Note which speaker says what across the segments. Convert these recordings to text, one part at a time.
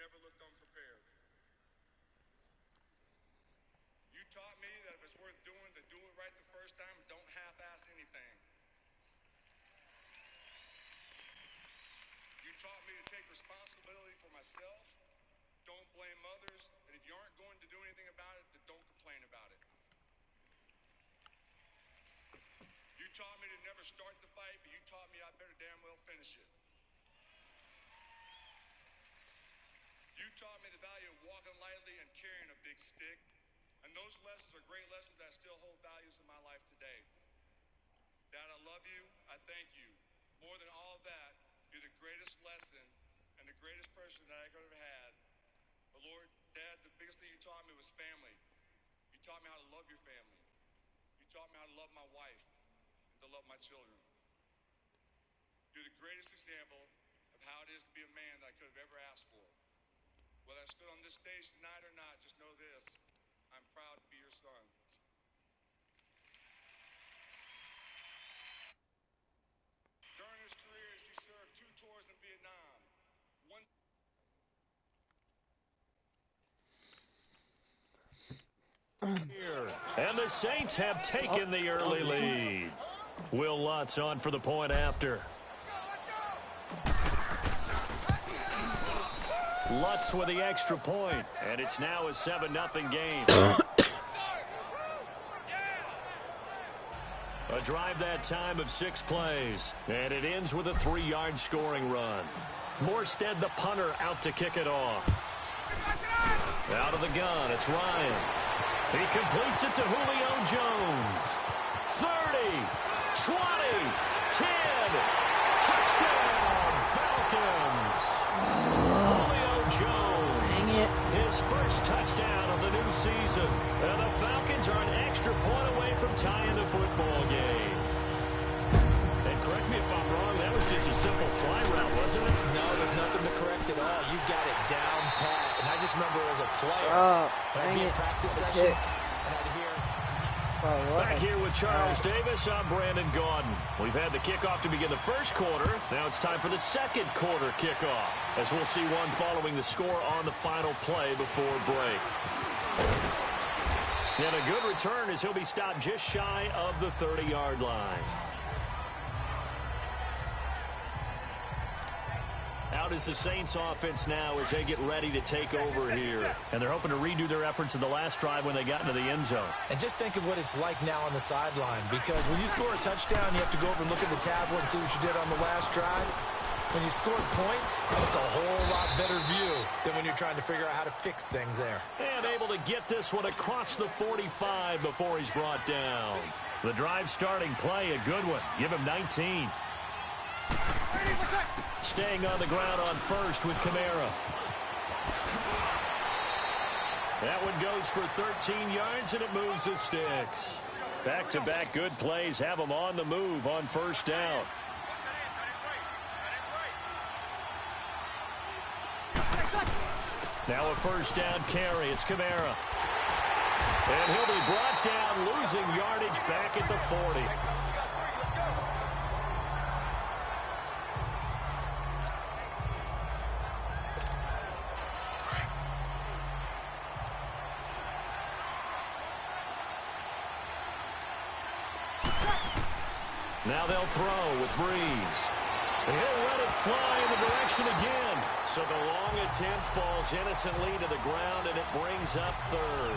Speaker 1: never looked unprepared. You taught me that if it's worth doing, to do it right the first time and don't half-ass anything. You taught me to take responsibility for myself, don't blame others, and if you aren't going to do anything about it, then don't complain about it. You taught me to never start the fight, but you taught me I better damn well finish it. You taught me the value of walking lightly and carrying a big stick, and those lessons are great lessons that still hold values in my life today. Dad, I love you. I thank you. More than all of that, you're the greatest lesson and the greatest person that I could have had. But Lord, Dad, the biggest thing you taught me was family. You taught me how to love your family. You taught me how to love my wife and to love my children. You're the greatest example of how it is to be a man that I could have ever asked for. Whether I stood on this stage tonight or not, just know this. I'm proud to be your son. During his career, he served 2 tours in Vietnam. One.
Speaker 2: And the Saints have taken the early lead. Will Lutz on for the point after. Lutz with the extra point, and it's now a 7-0 game. A drive that time of 6 plays, and it ends with a 3-yard scoring run. Morstead, the punter, out to kick it off. Out of the gun, it's Ryan. He completes it to Julio Jones. 30, 20, 10, touchdown, Falcons. Julio Jones, his first touchdown of the new season. And the Falcons are an extra point away from tying the football game. And correct me if I'm wrong, that was just a simple fly route, wasn't it?
Speaker 3: No, there's nothing to correct at all. You got it down pat. And I just remember as a player, when I'd be in practice sessions, and I'd hear...
Speaker 2: Back here with Charles Davis, I'm Brandon Gaudin. We've had the kickoff to begin the first quarter. Now it's time for the second quarter kickoff, as we'll see one following the score on the final play before break. And a good return as he'll be stopped just shy of the 30-yard line. Out is the Saints offense now as they get ready to take over here. And they're hoping to redo their efforts in the last drive when they got into the end zone.
Speaker 3: And just think of what it's like now on the sideline, because when you score a touchdown, you have to go over and look at the tablet and see what you did on the last drive. When you score points, it's a whole lot better view than when you're trying to figure out how to fix things there.
Speaker 2: And able to get this one across the 45 before he's brought down. The drive starting play, a good one. Give him 19. Staying on the ground on first with Kamara. That one goes for 13 yards, and it moves the sticks. Back-to-back good plays have them on the move on first down. Now a first down carry. It's Kamara. And he'll be brought down, losing yardage back at the 40. Now they'll throw with Breeze. And he'll let it fly in the direction again. So the long attempt falls innocently to the ground, and it brings up third.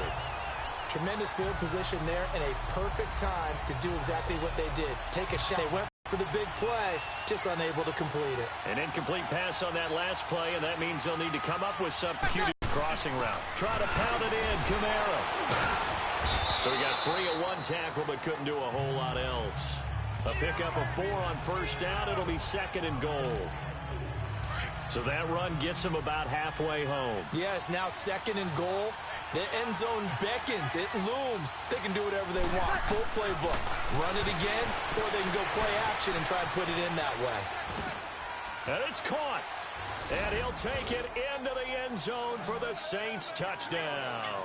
Speaker 3: Tremendous field position there and a perfect time to do exactly what they did. Take a shot. They went for the big play, just unable to complete it.
Speaker 2: An incomplete pass on that last play, and that means they'll need to come up with some cute crossing route. Try to pound it in, Kamara. So he got free of one tackle, but couldn't do a whole lot else. A pickup of 4 on first down. It'll be second and goal. So that run gets him about halfway home.
Speaker 3: Yes, now second and goal. The end zone beckons. It looms. They can do whatever they want. Full playbook. Run it again, or they can go play action and try and put it in that way.
Speaker 2: And it's caught. And he'll take it into the end zone for the Saints touchdown.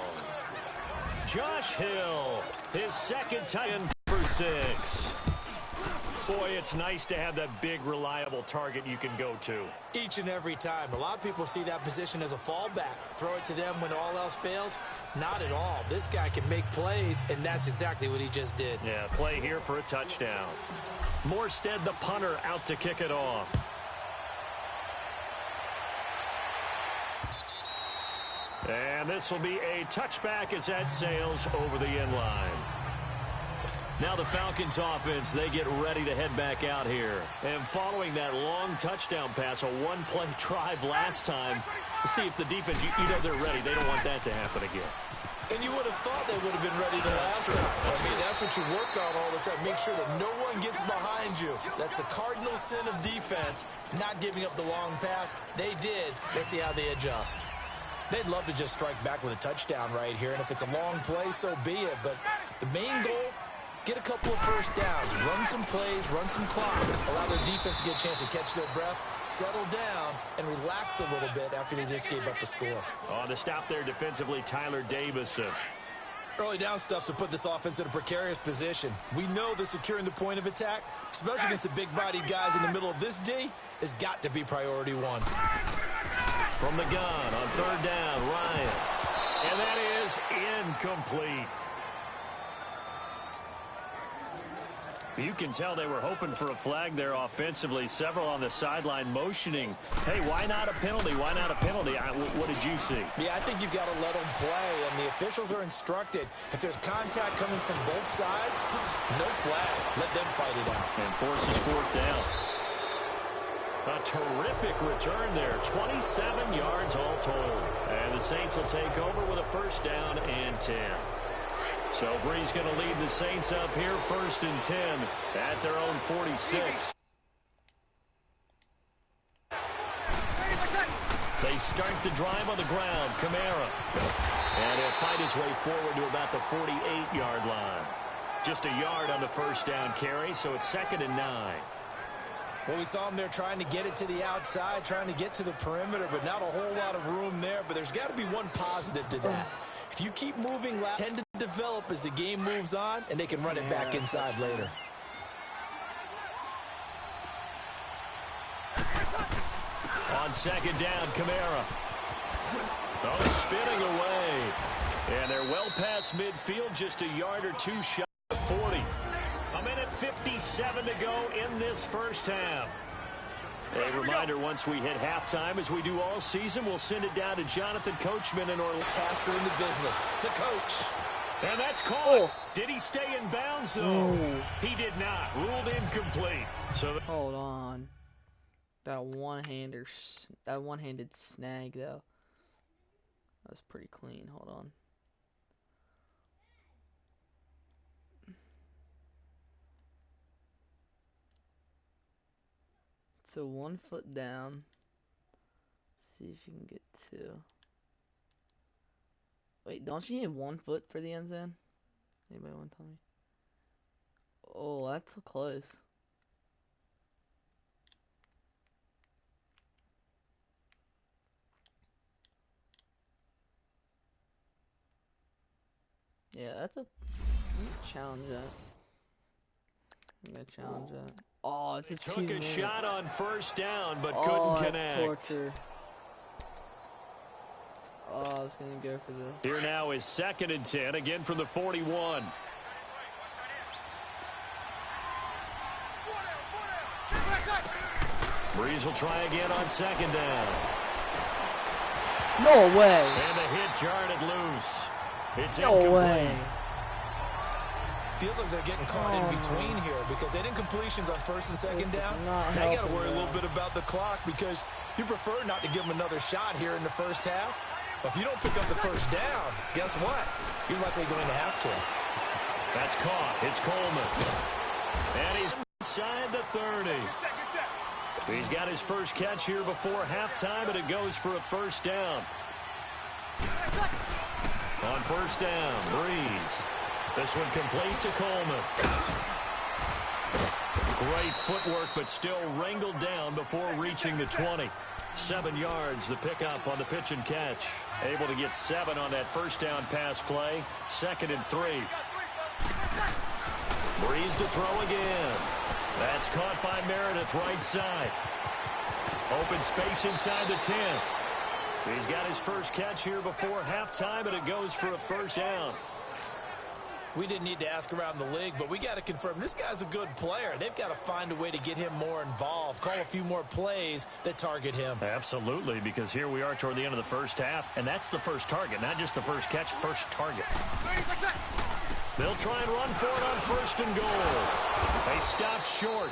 Speaker 2: Josh Hill, his second touchdown for 6. Boy, it's nice to have that big, reliable target you can go to.
Speaker 3: Each and every time. A lot of people see that position as a fallback. Throw it to them when all else fails. Not at all. This guy can make plays, and that's exactly what he just did.
Speaker 2: Yeah, play here for a touchdown. Morstead, the punter, out to kick it off. And this will be a touchback as that sails over the end line. Now the Falcons offense, they get ready to head back out here. And following that long touchdown pass, a one-play drive last time, to see if the defense, you know they're ready. They don't want that to happen again.
Speaker 3: And you would have thought they would have been ready the last time. I mean, that's what you work on all the time. Make sure that no one gets behind you. That's the cardinal sin of defense, not giving up the long pass. They did. Let's see how they adjust. They'd love to just strike back with a touchdown right here, and if it's a long play, so be it. But the main goal, get a couple of first downs, run some plays, run some clock, allow their defense to get a chance to catch their breath, settle down, and relax a little bit after they just gave up the score.
Speaker 2: On the stop there defensively, Tyler Davison.
Speaker 3: Early down stuff's to put this offense in a precarious position. We know that securing the point of attack, especially against the big-bodied guys in the middle of this D, has got to be priority one.
Speaker 2: From the gun on third down, Ryan. And that is incomplete. You can tell they were hoping for a flag there offensively. Several on the sideline motioning. Hey, why not a penalty? Why not a penalty? What did you see?
Speaker 3: Yeah, I think you've got to let them play, and the officials are instructed. If there's contact coming from both sides, no flag. Let them fight it out.
Speaker 2: And forces fourth down. A terrific return there. 27 yards all told. And the Saints will take over with a first down and 10. So Bree's going to lead the Saints up here, 1st and 10 at their own 46. They start the drive on the ground. Kamara. And he'll fight his way forward to about the 48-yard line. Just a yard on the first down carry, so it's 2nd and 9.
Speaker 3: Well, we saw him there trying to get it to the outside, trying to get to the perimeter, but not a whole lot of room there. But there's got to be one positive to that. If you keep moving, tend to develop as the game moves on, and they can run it back inside later.
Speaker 2: On 2nd down, Kamara. Oh, spinning away. And they're well past midfield, just a yard or two shy of 40. A minute 57 to go in this first half. A reminder, once we hit halftime, as we do all season, we'll send it down to Jonathan Coachman and Orlando.
Speaker 3: Tasker in the business, the coach.
Speaker 2: And that's caught. Did he stay in bounds, though? He did not. Ruled incomplete. So
Speaker 4: hold on. That one-handed snag, though. That was pretty clean. Hold on. So 1 foot down. Let's see if you can get 2. Wait, don't you need 1 foot for the end zone? Anybody want to tell me? Oh, that's close. Yeah, that's a... I'm gonna challenge that. I'm gonna challenge that. Oh, it's a
Speaker 2: took a shot on first down, but
Speaker 4: couldn't
Speaker 2: connect.
Speaker 4: Torture. Oh, I was gonna go for the...
Speaker 2: Here now is 2nd and 10, again from the 41. Breeze will try again on 2nd down.
Speaker 4: No way.
Speaker 2: And the hit jarred it loose. It's
Speaker 4: no
Speaker 2: incomplete.
Speaker 4: Way.
Speaker 3: Feels like they're getting caught in between here because they didn't completions on 1st and 2nd down. Now you got to worry a little bit about the clock because you prefer not to give them another shot here in the first half. But if you don't pick up the first down, guess what? You're likely going to have to.
Speaker 2: That's caught. It's Coleman. And he's inside the 30. He's got his first catch here before halftime, and it goes for a first down. On first down, Breeze. This one complete to Coleman. Great footwork, but still wrangled down before reaching the 20. 7 yards, the pickup on the pitch and catch. Able to get 7 on that first down pass play. 2nd and 3. Breeze to throw again. That's caught by Meredith right side. Open space inside the 10. He's got his first catch here before halftime, and it goes for a first down.
Speaker 3: We didn't need to ask around the league, but we got to confirm this guy's a good player. They've got to find a way to get him more involved, call a few more plays that target him.
Speaker 2: Absolutely, because here we are toward the end of the first half, and that's the first target, not just the first catch, first target. They'll try and run for it on first and goal. They stop short,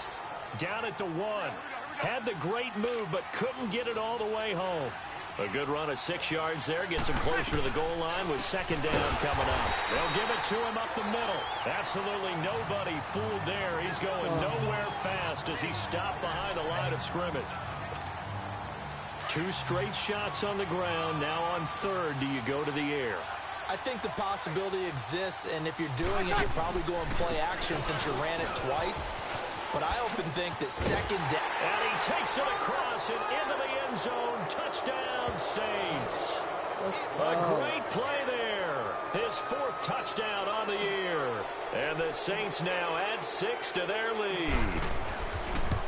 Speaker 2: down at the 1. Had the great move, but couldn't get it all the way home. A good run of 6 yards there. Gets him closer to the goal line with second down coming up. They'll give it to him up the middle. Absolutely nobody fooled there. He's going nowhere fast as he stopped behind the line of scrimmage. 2 straight shots on the ground. Now on third, do you go to the air?
Speaker 3: I think the possibility exists, and if you're doing it, you're probably going play action since you ran it twice. But I often think that second down.
Speaker 2: And he takes it across and into the end zone. Touchdown, Saints. A great play there. His 4th touchdown on the year. And the Saints now add 6 to their lead.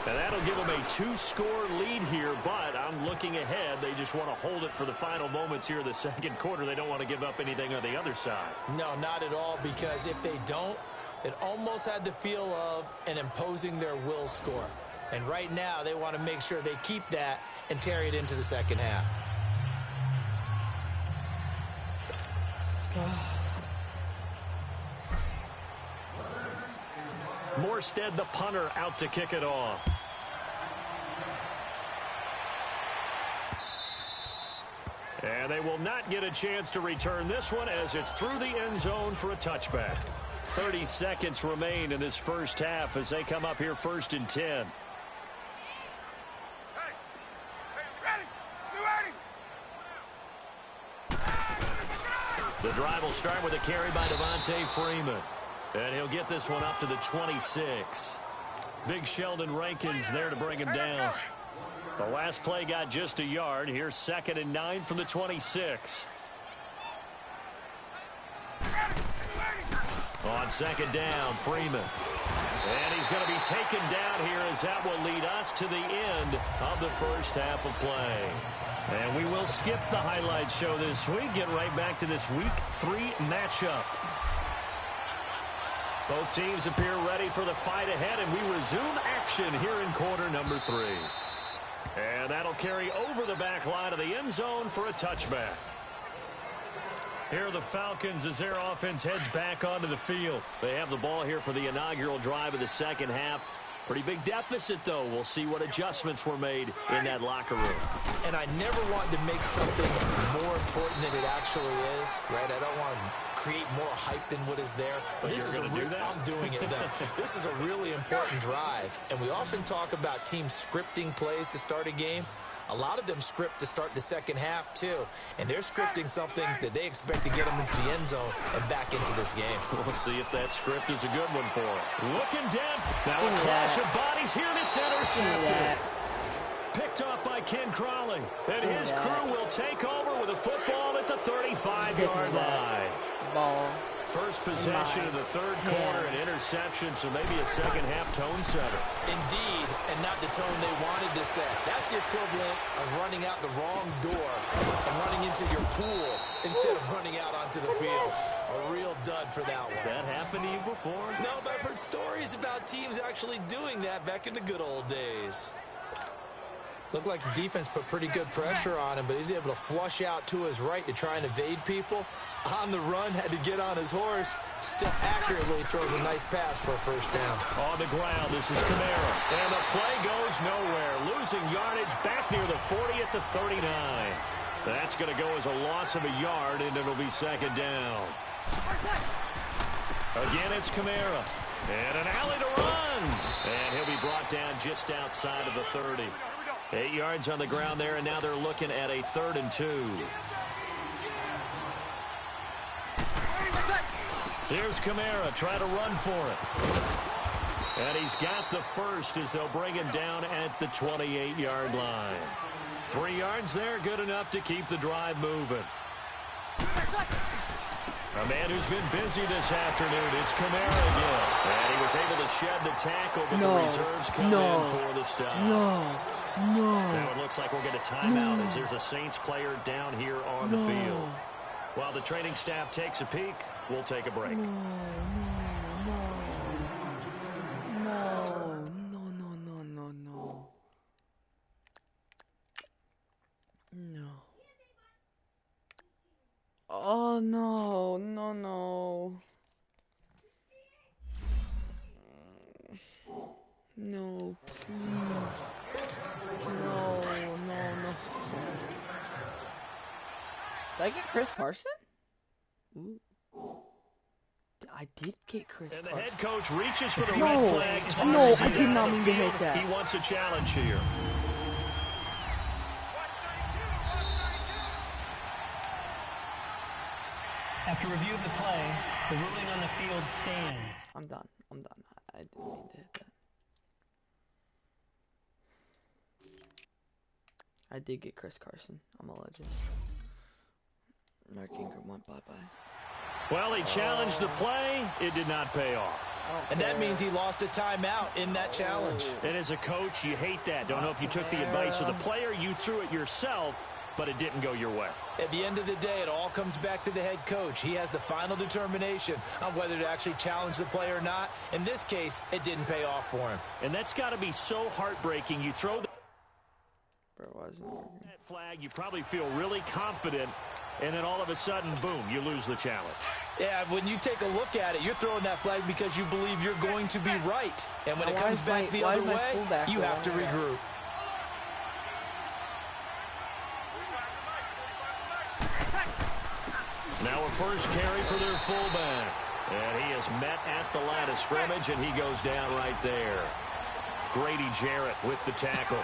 Speaker 2: And that'll give them a 2-score lead here, but I'm looking ahead. They just want to hold it for the final moments here of the second quarter. They don't want to give up anything on the other side.
Speaker 3: No, not at all, because if they don't, it almost had the feel of an imposing their will score. And right now, they want to make sure they keep that and carry it into the second half.
Speaker 2: Morstead, the punter, out to kick it off. And they will not get a chance to return this one as it's through the end zone for a touchback. 30 seconds remain in this first half as they come up here first and 10. The drive will start with a carry by Devontae Freeman. And he'll get this one up to the 26. Big Sheldon Rankins there to bring him down. The last play got just a yard. Here's 2nd and 9 from the 26. On second down, Freeman. And he's going to be taken down here as that will lead us to the end of the first half of play. And we will skip the highlight show this week. Get right back to this Week 3 matchup. Both teams appear ready for the fight ahead, and we resume action here in quarter number 3. And that'll carry over the back line of the end zone for a touchback. Here are the Falcons as their offense heads back onto the field. They have the ball here for the inaugural drive of the second half. Pretty big deficit, though. We'll see what adjustments were made in that locker room.
Speaker 3: And I never want to make something more important than it actually is, right? I don't want to create more hype than what is there. But this is I'm doing it, though. This is a really important drive. And we often talk about teams scripting plays to start a game. A lot of them script to start the second half, too. And they're scripting something that they expect to get them into the end zone and back into this game.
Speaker 2: We'll see if that script is a good one for them. Looking down. Now a clash of bodies here, and it's intercepted. Picked off by Ken Crawley. And his crew will take over with a football at the 35-yard line.
Speaker 4: Ball.
Speaker 2: First possession of the third quarter, an interception, so maybe a second-half tone setter.
Speaker 3: Indeed, and not the tone they wanted to set. That's the equivalent of running out the wrong door and running into your pool instead of running out onto the field. A real dud for that one.
Speaker 2: Has that happened to you before?
Speaker 3: No, but I've heard stories about teams actually doing that back in the good old days. Looked like the defense put pretty good pressure on him, but he's able to flush out to his right to try and evade people. On the run, had to get on his horse. Still accurately throws a nice pass for a first down.
Speaker 2: On the ground, this is Kamara. And the play goes nowhere. Losing yardage back near the 40 at the 39. That's going to go as a loss of a yard, and it'll be second down. Again, it's Kamara. And an alley to run. And he'll be brought down just outside of the 30. 8 yards on the ground there, and now they're looking at a 3rd and 2. Here's Kamara trying to run for it. And he's got the first as they'll bring him down at the 28-yard line. 3 yards there, good enough to keep the drive moving. A man who's been busy this afternoon. It's Kamara again. And he was able to shed the tackle, but the reserves come in for the stop. Now it looks like we'll get a timeout as there's a Saints player down here on the field. While the training staff takes a peek, we'll take a break.
Speaker 4: No. Oh, no. No, please. No. Did I get Chris Carson? Ooh. I did get Chris Carson.
Speaker 2: And the head coach reaches for the wrist flag.
Speaker 4: No, I did not mean to hit that.
Speaker 2: He wants a challenge here.
Speaker 5: After review of the play, the ruling on the field stands.
Speaker 4: I'm done. I didn't mean to hit that. I did get Chris Carson. I'm a legend. Mark Ingram went bye-byes.
Speaker 2: Well, he challenged the play. It did not pay off.
Speaker 3: And that means he lost a timeout in that challenge.
Speaker 2: And as a coach, you hate that. Don't know if you took the advice of the player. You threw it yourself, but it didn't go your way.
Speaker 3: At the end of the day, it all comes back to the head coach. He has the final determination on whether to actually challenge the play or not. In this case, it didn't pay off for him.
Speaker 2: And that's got to be so heartbreaking. You throw that flag, you probably feel really confident, and then all of a sudden, boom, you lose the challenge.
Speaker 3: Yeah, when you take a look at it, you're throwing that flag because you believe you're going to be right. And when it comes back the other way, you have to regroup.
Speaker 2: Now a first carry for their fullback. And he is met at the line of scrimmage, and he goes down right there. Grady Jarrett with the tackle.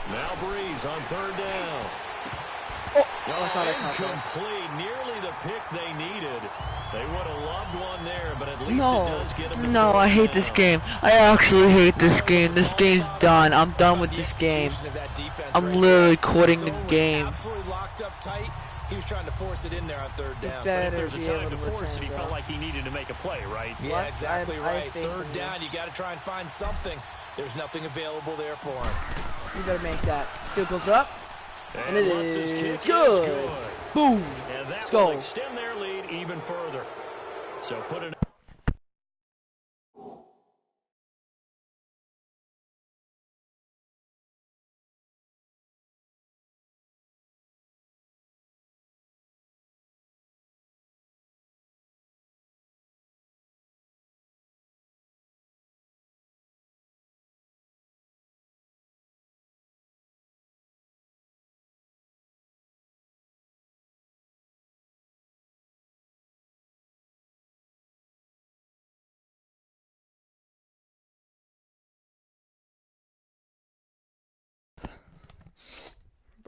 Speaker 2: Now Breeze on third down.
Speaker 4: I thought I caught that.
Speaker 2: Incomplete. Nearly the pick they needed. They would have loved one there, but at least it does get them.
Speaker 4: No, I hate this game. I actually hate this game. This game's done. I'm done with this game. I'm literally quitting the game.
Speaker 3: Absolutely locked up tight. He was trying to force it in there on third down.
Speaker 2: But if there's a time to force it, he felt like he needed to make a play, right?
Speaker 3: Yeah, exactly right. Third down, you got to try and find something. There's nothing available there for him.
Speaker 4: You better make that. Field goes up. And it is
Speaker 2: good.
Speaker 4: good. Boom.
Speaker 2: And that
Speaker 4: Let's
Speaker 2: will
Speaker 4: go.
Speaker 2: extend their lead even further. So put it.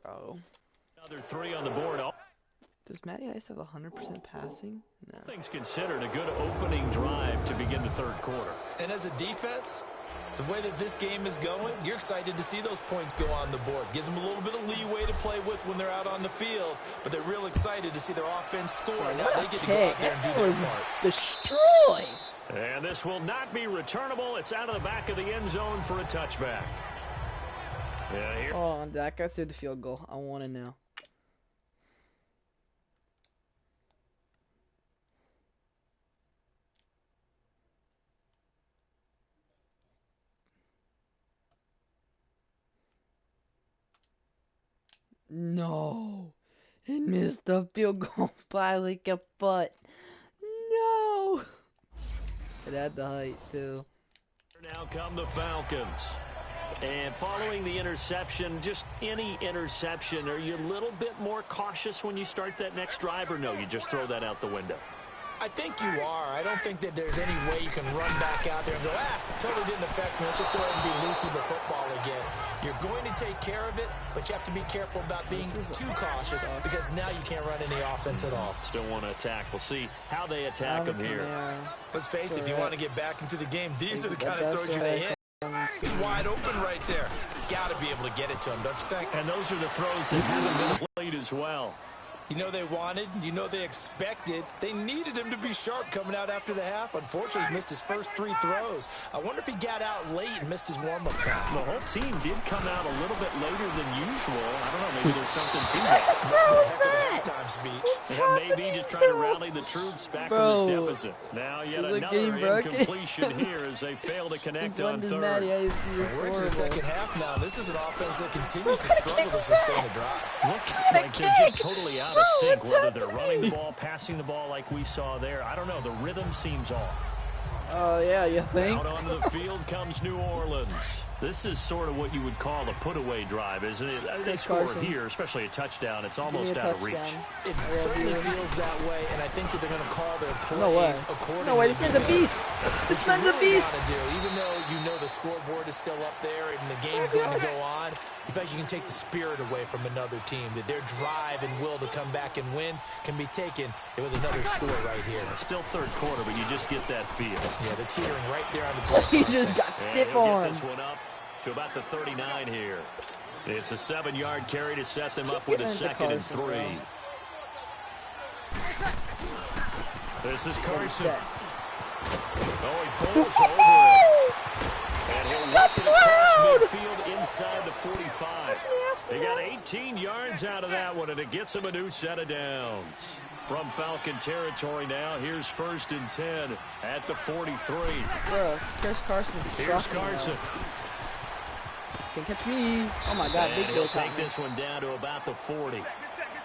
Speaker 4: Bro.
Speaker 2: Another 3 on the board.
Speaker 4: Does Matty Ice have 100% passing? No.
Speaker 2: Things considered a good opening drive to begin the third quarter.
Speaker 3: And as a defense, the way that this game is going, you're excited to see those points go on the board. Gives them a little bit of leeway to play with when they're out on the field, but they're real excited to see their offense score. Now they get to go out there and do their part.
Speaker 4: Destroyed.
Speaker 2: And this will not be returnable. It's out of the back of the end zone for a touchback. Yeah, here.
Speaker 4: Oh, that guy threw the field goal. I want to know. No. He missed the field goal by like a foot. No. It had the height, too.
Speaker 2: Now come the Falcons. And following the interception, just any interception, are you a little bit more cautious when you start that next drive, or no, you just throw that out the window?
Speaker 3: I think you are. I don't think that there's any way you can run back out there and go, totally didn't affect me. Let's just go ahead and be loose with the football again. You're going to take care of it, but you have to be careful about being too cautious because now you can't run any offense at all.
Speaker 2: Still want to attack. We'll see how they attack them here.
Speaker 3: Let's face it, if you want to get back into the game, these are the kind of throws you're going to hit. He's wide open right there. got to be able to get it to him, don't you think?
Speaker 2: And those are the throws that haven't been played as well.
Speaker 3: You know they wanted, you know they expected. They needed him to be sharp coming out after the half. Unfortunately, he's missed his first 3 throws. I wonder if he got out late and missed his warm-up time.
Speaker 2: The whole team did come out a little bit later than usual. I don't know, maybe there's something to that.
Speaker 3: Must have been a heck of a halftime speech.
Speaker 2: Yeah, maybe just trying to rally the troops back from this deficit. Now yet another incompletion here as they fail to connect on third.
Speaker 3: We're into the second half now. This is an offense that continues to struggle to sustain a drive.
Speaker 2: Looks like they're just totally out of sync, whether they're running the ball, passing the ball like we saw there. I don't know. The rhythm seems off.
Speaker 4: Oh, yeah, you think?
Speaker 2: Out onto the field comes New Orleans. This is sort of what you would call a put-away drive, isn't it? They score here, especially a touchdown. It's almost out of reach.
Speaker 3: It certainly feels that way, and I think that they're going to call their plays accordingly.
Speaker 4: No way, this man's a beast. This man's a beast.
Speaker 3: Even though you know the scoreboard is still up there and the game's going to go on, you think you can take the spirit away from another team, that their drive and will to come back and win can be taken with another score right here.
Speaker 2: Still third quarter, but you just get that feel.
Speaker 3: Yeah, they're cheering right there on the break.
Speaker 4: He just got stiff arm.
Speaker 2: Get this one up to about the 39 here. It's a 7-yard carry to set them up with a 2nd and 3. This is Carson. Oh, he pulls over it. And he'll knock it across midfield inside the 45. They got 18 yards out of that one, and it gets them a new set of downs. From Falcon territory now, here's 1st and 10 at the 43.
Speaker 4: Bro, here's Carson.
Speaker 2: Here's Carson.
Speaker 4: Can catch me. Oh my God, big
Speaker 2: he'll take this one down to about the 40.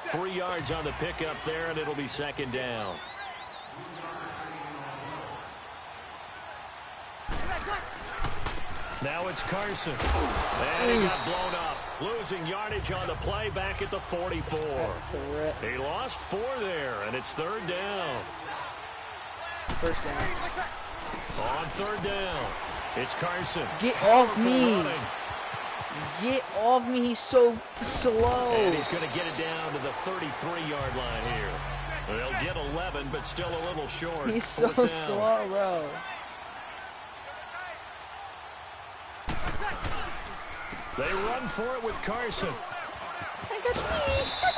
Speaker 2: 3 yards on the pickup there, and it'll be 2nd down. Now it's Carson. And he got blown up. Losing yardage on the play back at the 44. He lost 4 there, and it's 3rd down.
Speaker 4: First down.
Speaker 2: On 3rd down, it's Carson.
Speaker 4: Get off me. Get off me. He's so slow.
Speaker 2: And he's going to get it down to the 33-yard line here. They'll get 11, but still a little short.
Speaker 4: He's so slow, bro.
Speaker 2: They run for it with Carson.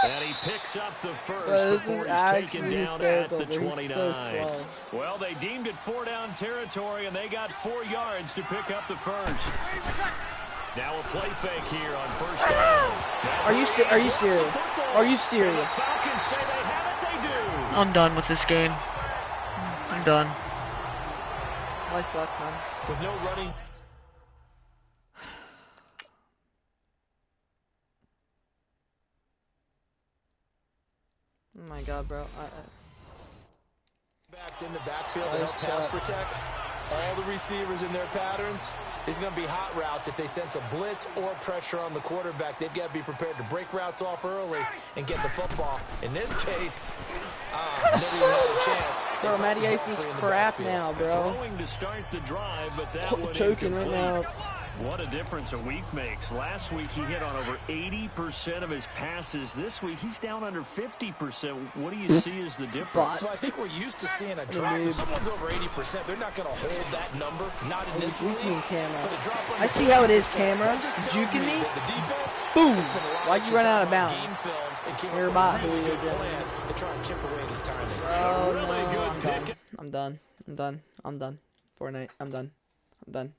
Speaker 2: And he picks up the first before he's taken down at the 29. Well, they deemed it 4-down territory, and they got 4 yards to pick up the first. Now a play fake here on 1st down.
Speaker 4: Are you serious? Are you serious?
Speaker 2: The Falcons say they have it, they do.
Speaker 4: I'm done with this game. I'm done. Life sucks, man.
Speaker 3: With no running.
Speaker 4: Oh my God, bro.
Speaker 3: Backs in the backfield to help pass protect. All the receivers in their patterns. It's going to be hot routes. If they sense a blitz or pressure on the quarterback, they've got to be prepared to break routes off early and get the football. In this case, never even had a chance.
Speaker 4: Bro, Matty Ice is crap now, bro.
Speaker 2: Throwing to start the drive, but that one
Speaker 4: choking right now.
Speaker 2: What a difference a week makes. Last week he hit on over 80% of his passes. This week he's down under 50%. What do you see as the difference?
Speaker 3: Well, I think we're used to seeing a drop. If someone's over 80%, they're not going to hold that number. Not in this league.
Speaker 4: I see how it is, camera. Juking me.
Speaker 3: The defense.
Speaker 4: Boom. Why'd you run out of bounds? You're about who you're doing.
Speaker 3: And try and chip away at his timing.
Speaker 4: Oh no, I'm done. I'm done. I'm done. I'm done. Fortnite. I'm done. I'm done.